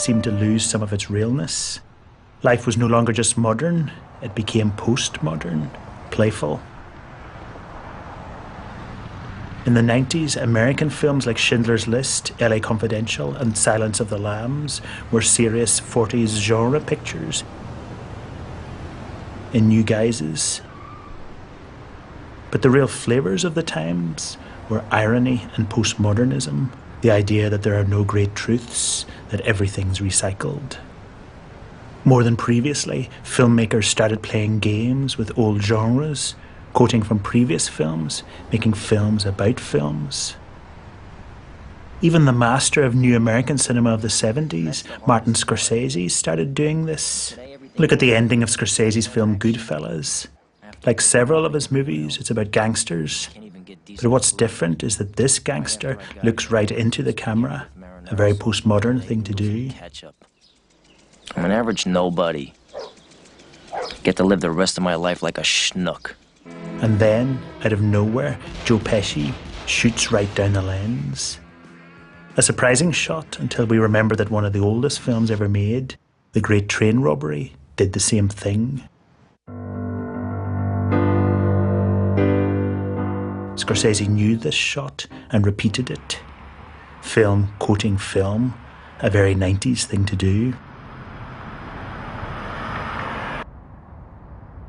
seemed to lose some of its realness. Life was no longer just modern, it became postmodern, playful. In the 90s, American films like Schindler's List, LA Confidential, and Silence of the Lambs were serious 40s genre pictures in new guises. But the real flavours of the times were irony and postmodernism, the idea that there are no great truths, that everything's recycled. More than previously, filmmakers started playing games with old genres, quoting from previous films, making films about films. Even the master of new American cinema of the 70s, Martin Scorsese, started doing this. Look at the ending of Scorsese's film Goodfellas. Like several of his movies, it's about gangsters. But what's different is that this gangster looks right into the camera, a very postmodern thing to do. I'm an average nobody. Get to live the rest of my life like a schnook. And then, out of nowhere, Joe Pesci shoots right down the lens. A surprising shot until we remember that one of the oldest films ever made, The Great Train Robbery, did the same thing. Scorsese knew this shot and repeated it. Film quoting film, a very 90s thing to do.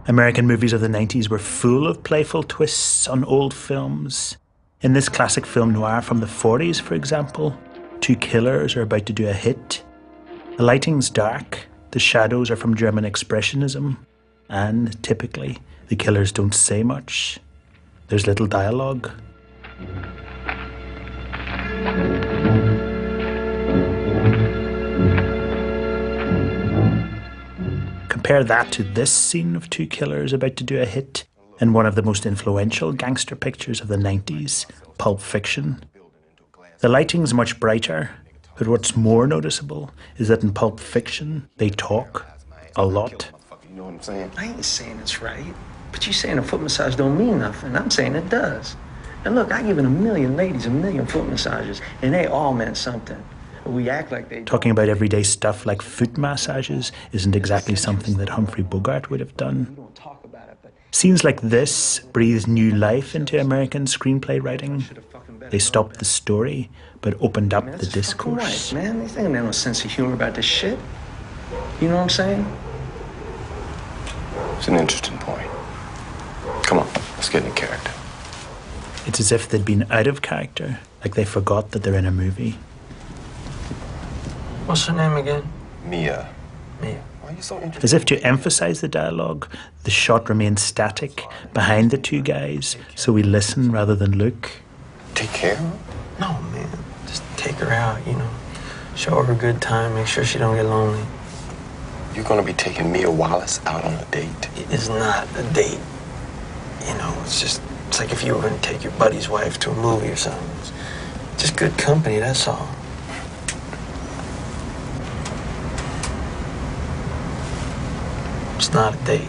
American movies of the 90s were full of playful twists on old films. In this classic film noir from the 40s, for example, two killers are about to do a hit. The lighting's dark, the shadows are from German Expressionism, and typically, the killers don't say much. There's little dialogue. Compare that to this scene of two killers about to do a hit in one of the most influential gangster pictures of the 90s, Pulp Fiction. The lighting's much brighter, but what's more noticeable is that in Pulp Fiction, they talk a lot. You know what I'm saying? I ain't saying it's right, but you saying a foot massage don't mean nothing. I'm saying it does. And look, I given 1 million ladies 1 million foot massages, and they all meant something. We act like they Talking about everyday stuff like foot massages isn't exactly something that Humphrey Bogart would have done. Scenes like this breathed new life into American screenplay writing. They stopped the story, but opened up the discourse. Man, these ain't no sense of humor about this shit. You know what I'm saying? It's an interesting point. Come on, let's get into character. It's as if they'd been out of character, like they forgot that they're in a movie. What's her name again? Mia. Mia. Why are you so interested? As if to emphasize the dialogue, the shot remains static behind the two guys, so we listen rather than look. Take care of her? No, man. Just take her out, you know. Show her a good time, make sure she don't get lonely. You're gonna be taking Mia Wallace out on a date? It is not a date. You know, it's like if you were gonna take your buddy's wife to a movie or something. It's just good company, that's all. It's not a date.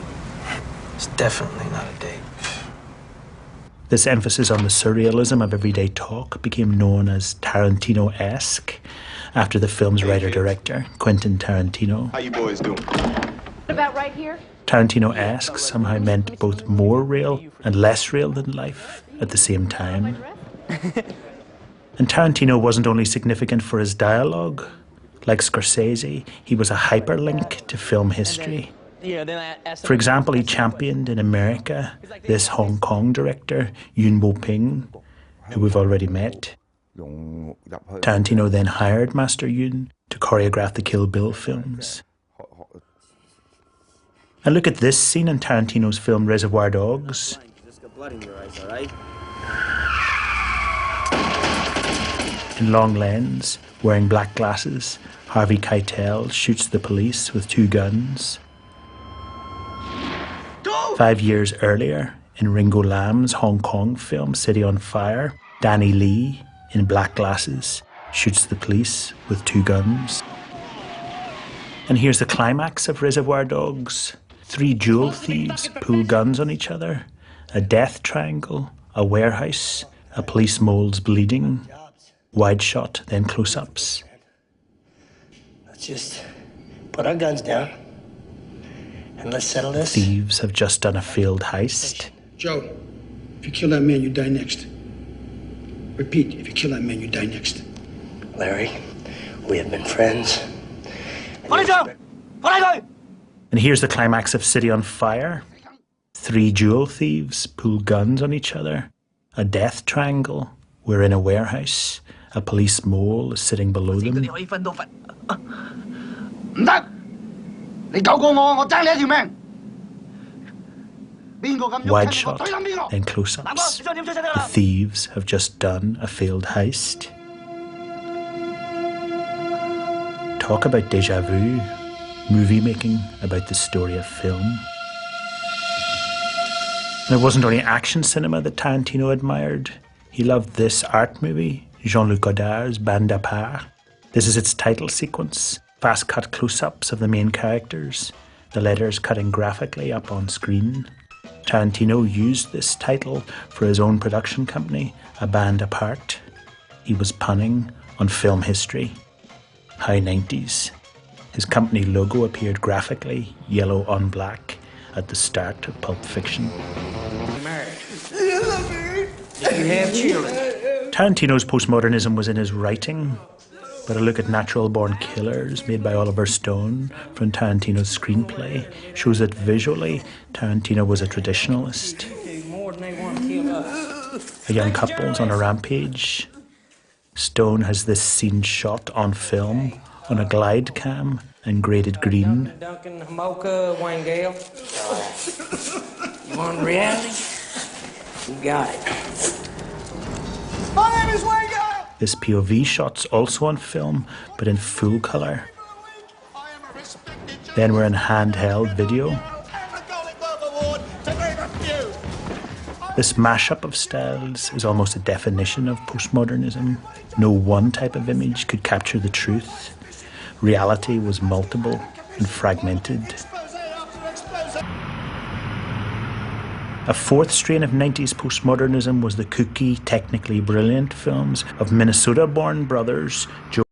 It's definitely not a date. This emphasis on the surrealism of everyday talk became known as Tarantino-esque after the film's writer-director, Quentin Tarantino. How you boys doing? About right here? Tarantino-esque somehow meant both more real and less real than life at the same time. And Tarantino wasn't only significant for his dialogue. Like Scorsese, he was a hyperlink to film history. For example, he championed in America this Hong Kong director, Yuen Woo-ping, who we've already met. Tarantino then hired Master Yuen to choreograph the Kill Bill films. And look at this scene in Tarantino's film Reservoir Dogs. In long lens, wearing black glasses, Harvey Keitel shoots the police with 2 guns. 5 years earlier, in Ringo Lam's Hong Kong film City on Fire, Danny Lee, in black glasses, shoots the police with 2 guns. And here's the climax of Reservoir Dogs. 3 jewel thieves pull guns on each other, a death triangle, a warehouse, a police mole's bleeding, wide shot, then close-ups. Let's just put our guns down and let's settle this. Thieves have just done a failed heist. Joe, if you kill that man, you die next. Repeat, if you kill that man, you die next. Larry, we have been friends. And here's the climax of City on Fire. 3 jewel thieves pull guns on each other. A death triangle. We're in a warehouse. A police mole is sitting below them. Wide shot, then close-ups. The thieves have just done a failed heist. Talk about déjà vu. Movie making about the story of film. And it wasn't only action cinema that Tarantino admired. He loved this art movie, Jean-Luc Godard's Bande à Part. This is its title sequence. Fast cut close-ups of the main characters. The letters cutting graphically up on screen. Tarantino used this title for his own production company, A Bande à Part. He was punning on film history. High 90s. His company logo appeared graphically, yellow on black, at the start of Pulp Fiction. Tarantino's postmodernism was in his writing, but a look at Natural Born Killers, made by Oliver Stone from Tarantino's screenplay, shows that visually Tarantino was a traditionalist. A young couple's on a rampage. Stone has this scene shot on film, on a glide cam and graded green. Duncan, Mocha, Wayne Gale. You want reality? You got it. My name is Wayne Gale! This POV shot's also on film, but in full colour. Then we're in handheld video. This mashup of styles is almost a definition of postmodernism. No one type of image could capture the truth. Reality was multiple and fragmented. A fourth strain of 90s postmodernism was the kooky, technically brilliant films of Minnesota-born brothers Joe